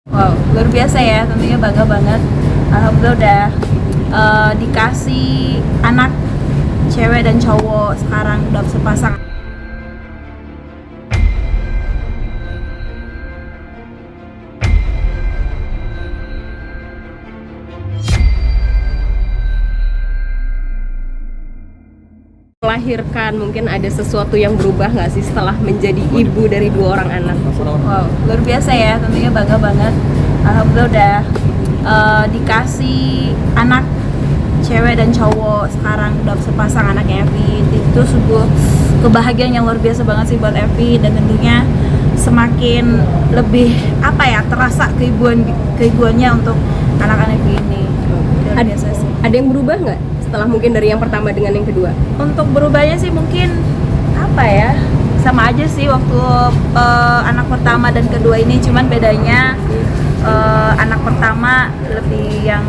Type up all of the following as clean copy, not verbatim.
Wow, luar biasa ya, tentunya bangga banget. Alhamdulillah udah dikasih anak cewek dan cowok, sekarang udah sepasang. Melahirkan mungkin ada sesuatu yang berubah nggak sih setelah menjadi ibu dari 2 orang anak? Wow, luar biasa ya, tentunya bangga banget. Alhamdulillah udah dikasih anak cewek dan cowok, sekarang udah sepasang anaknya Evi. Itu sebuah kebahagiaan yang luar biasa banget sih buat Evi, dan tentunya semakin lebih terasa keibuannya untuk anak-anak Evi ini. Luar biasa sih. Ada yang berubah nggak setelah mungkin dari yang pertama dengan yang kedua? Untuk berubahnya sih mungkin sama aja sih waktu anak pertama dan kedua ini, cuman bedanya anak pertama lebih yang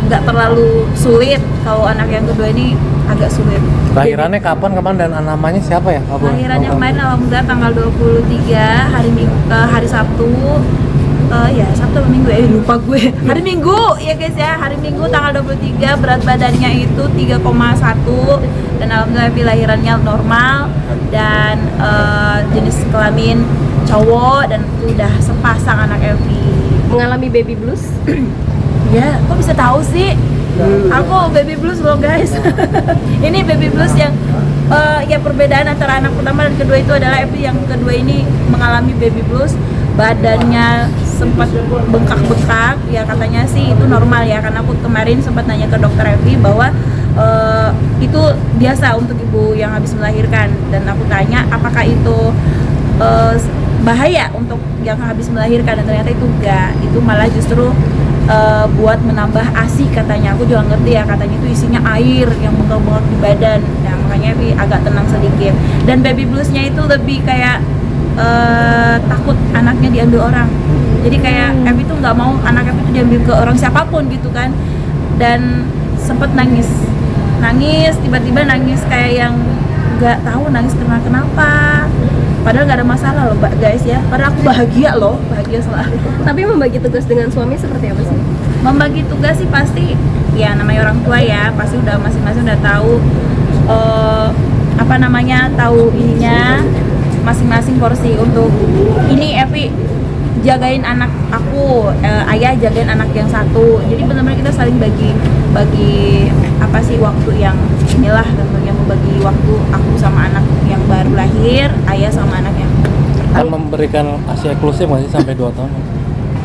nggak terlalu sulit, kalau anak yang kedua ini agak sulit. Lahirannya kapan dan namanya siapa ya? Lahirannya kemarin alhamdulillah tanggal 23 hari Sabtu. Sabtu atau Minggu lupa gue. Hari Minggu ya guys ya, hari Minggu tanggal 23, berat badannya itu 3,1, dan alhamdulillah Evi lahirannya normal, dan jenis kelamin cowok, dan udah sepasang anak Evi. Mengalami baby blues? Ya, kok bisa tahu sih? Aku baby blues loh guys. Ini baby blues yang perbedaan antara anak pertama dan kedua itu adalah Evi yang kedua ini mengalami baby blues. Badannya sempat bengkak-bengkak, ya katanya sih itu normal ya, karena aku kemarin sempat nanya ke dokter Evi bahwa itu biasa untuk ibu yang habis melahirkan, dan aku tanya apakah itu bahaya untuk yang habis melahirkan, dan ternyata itu enggak, itu malah justru buat menambah ASI katanya. Aku juga ngerti ya, katanya itu isinya air yang bengkak-bengkak di badan. Nah makanya Evi agak tenang sedikit, dan baby bluesnya itu lebih kayak takut anaknya diambil orang. Jadi kayak Evi tuh nggak mau anak Evi tuh diambil ke orang siapapun gitu kan, dan sempet nangis tiba-tiba nangis kayak yang nggak tahu nangis kenapa, padahal nggak ada masalah loh guys ya, padahal aku bahagia selalu. Tapi membagi tugas dengan suami seperti apa sih? Membagi tugas sih pasti ya, namanya orang tua ya, pasti udah masing-masing udah tahu tahu ininya masing-masing porsi. Untuk ini Evi jagain anak aku, ayah jagain anak yang satu, jadi benar-benar kita saling bagi waktu yang inilah, tentunya membagi waktu aku sama anak yang baru lahir, ayah sama anak yang Kan memberikan ASI eksklusif nggak sih sampai 2 tahun?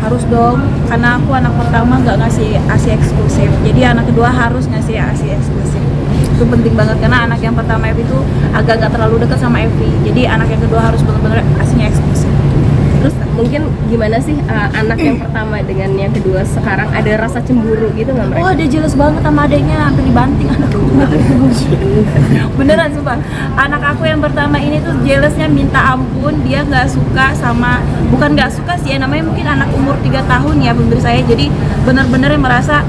harus dong, karena aku anak pertama nggak ngasih ASI eksklusif, jadi anak kedua harus ngasih ASI eksklusif. Itu penting banget, karena anak yang pertama Evi itu agak nggak terlalu dekat sama Evi, jadi anak yang kedua harus benar-benar ASI-nya eksklusif. Terus mungkin gimana sih anak yang pertama dengan yang kedua sekarang, ada rasa cemburu gitu nggak mereka? Oh, dia jelas banget sama adeknya, hampir dibanting anakku. Beneran sumpah, anak aku yang pertama ini tuh jealousnya minta ampun. Dia bukan nggak suka sih ya, namanya mungkin anak umur 3 tahun ya menurut saya. Jadi bener-bener yang merasa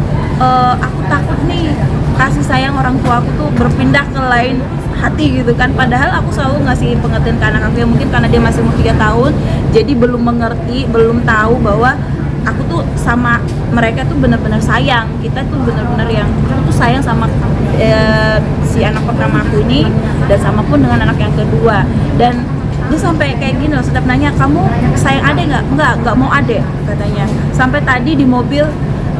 aku takut nih kasih sayang orang tua aku tuh berpindah ke lain hati gitu kan, padahal aku selalu ngasih pengertian ke anak aku, yang mungkin karena dia masih umur 3 tahun jadi belum mengerti, belum tahu bahwa aku tuh sama mereka tuh benar-benar sayang. Kita tuh benar-benar yang kita tuh sayang sama si anak pertama aku ini, dan sama pun dengan anak yang kedua. Dan dia sampai kayak gini loh, setiap nanya, kamu sayang adek nggak mau adek katanya. Sampai tadi di mobil,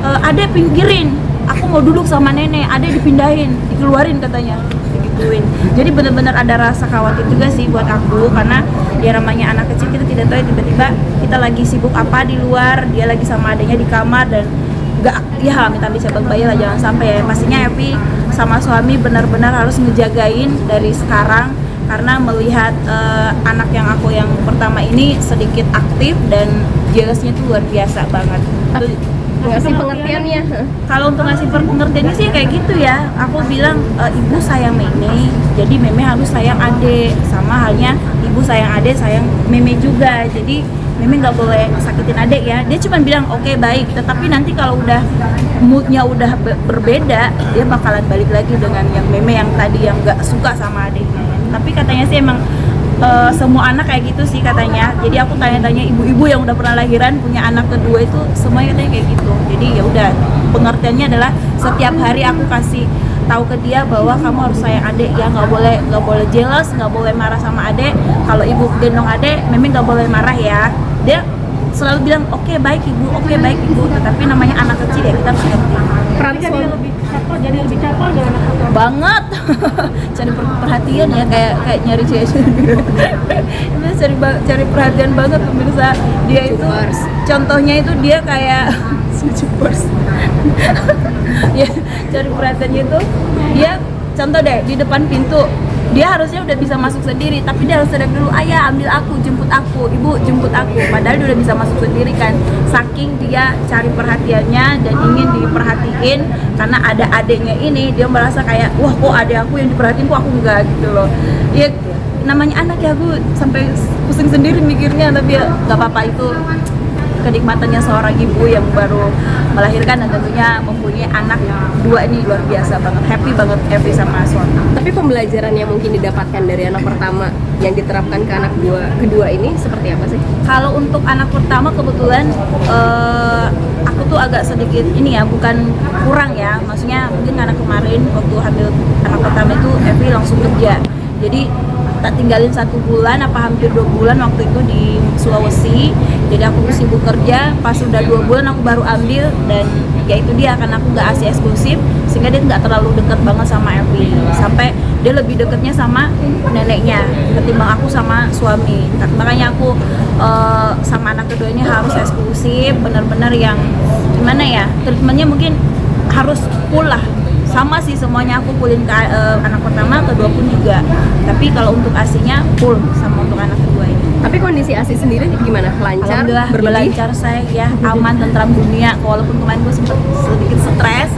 adek pinggirin, aku mau duduk sama nenek, adek dipindahin, dikeluarin katanya, digituin. Jadi benar-benar ada rasa khawatir juga sih buat aku, karena ya namanya anak kecil, kita tidak tahu tiba-tiba kita lagi sibuk apa di luar, dia lagi sama adanya di kamar, dan nggak ya amit-amit cabang bayi lah, jangan sampai ya. Pastinya Evi sama suami benar-benar harus ngejagain dari sekarang, karena melihat anak yang aku yang pertama ini sedikit aktif dan jealousnya tuh luar biasa banget. Ngasih pengertiannya? Kalau untuk ngasih pengertiannya sih kayak gitu ya, aku bilang ibu sayang Meme, jadi Meme harus sayang adek, sama halnya ibu sayang adek, sayang Meme juga. Jadi Meme nggak boleh sakitin adek ya. Dia cuma bilang oke, baik, tetapi nanti kalau udah moodnya udah berbeda, dia bakalan balik lagi dengan yang Meme yang tadi yang nggak suka sama adeknya. Tapi katanya sih emang semua anak kayak gitu sih katanya. Jadi aku tanya-tanya ibu-ibu yang udah pernah lahiran punya anak kedua itu semuanya katanya kayak gitu. Jadi ya udah, pengertiannya adalah setiap hari aku kasih tahu ke dia bahwa kamu harus sayang adik ya, nggak boleh jealous, nggak boleh marah sama adik. Kalau ibu gendong adik, memang nggak boleh marah ya. Dia selalu bilang oke baik ibu, oke baik ibu. Tetapi namanya anak kecil ya, kita harus ngerti. Peran suami jadi lebih capek gak anak pertama? Banget. Cari perhatian ya, kayak nyari cewek. Cari perhatian banget pemirsa. Dia itu Supers. contohnya itu dia kayak supers. Ya, cari perhatiannya itu dia contoh deh di depan pintu. Dia harusnya udah bisa masuk sendiri, tapi dia harus teriak dulu, ayah ambil aku, jemput aku, ibu jemput aku. Padahal dia udah bisa masuk sendiri kan. Saking dia cari perhatiannya dan ingin diperhatiin, karena ada adiknya ini, dia merasa kayak, wah kok adik aku yang diperhatiin, kok aku enggak gitu loh. Ya namanya anak ya, aku sampai pusing sendiri mikirnya, tapi ya nggak apa-apa, itu kenikmatannya seorang ibu yang baru melahirkan dan tentunya mempunyai anak dua ini luar biasa banget, happy banget Evi sama suami. Tapi pembelajaran yang mungkin didapatkan dari anak pertama yang diterapkan ke anak kedua ini seperti apa sih? Kalau untuk anak pertama kebetulan aku tuh agak sedikit ini ya, bukan kurang ya, maksudnya mungkin karena kemarin waktu hamil anak pertama itu Evi langsung kerja, jadi tak tinggalin 1 bulan apa hampir 2 bulan waktu itu di Sulawesi. Jadi aku sibuk kerja, pas udah 2 bulan aku baru ambil. Dan ya itu dia, karena aku nggak ASI eksklusif sehingga dia nggak terlalu deket banget sama Evi, sampai dia lebih deketnya sama neneknya ketimbang aku sama suami. Makanya aku sama anak kedua ini harus eksklusif, bener-bener yang gimana ya, treatmentnya mungkin harus full lah. Sama sih semuanya aku fullin ke anak pertama, kedua pun juga. Tapi kalau untuk ASI-nya full sama untuk anak kedua ini. Tapi kondisi ASI sendiri gimana? Lancar? Alhamdulillah Berlebih? lancar saya ya, aman, tentram dunia. Walaupun kemarin gue sempet sedikit stres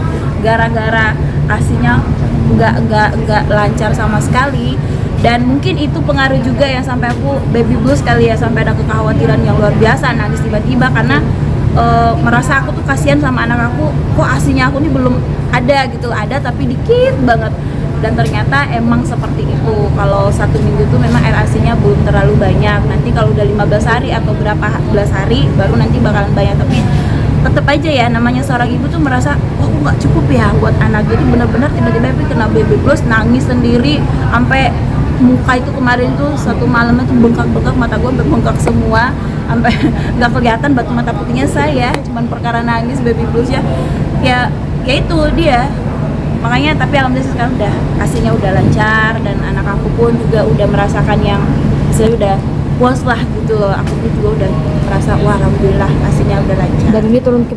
gara-gara ASI-nya nggak lancar sama sekali. Dan mungkin itu pengaruh juga yang sampai aku baby blues kali ya, sampai ada kekhawatiran yang luar biasa, nangis tiba-tiba karena merasa aku tuh kasihan sama anak aku, kok ASI-nya aku nih belum ada gitu, ada tapi dikit banget. Dan ternyata emang seperti itu, kalau 1 minggu tuh memang air ASI-nya belum terlalu banyak. Nanti kalau udah 15 hari atau berapa belas hari baru nanti bakalan banyak. Tapi tetap aja ya, namanya seorang ibu tuh merasa, oh kok nggak cukup ya buat anak. Jadi benar-benar tiba-tiba kena baby blues, nangis sendiri, sampai muka itu kemarin tuh 1 malam itu bengkak-bengkak, mata gue bengkak semua, sampai nggak kelihatan batu mata putihnya saya, cuman perkara nangis baby blues ya itu dia. Makanya tapi alhamdulillah sekarang udah ASI-nya udah lancar, dan anak aku pun juga udah merasakan yang saya udah puas lah gitu loh. Aku pun juga udah merasa wah alhamdulillah ASI-nya udah lancar. Dan ini turun ke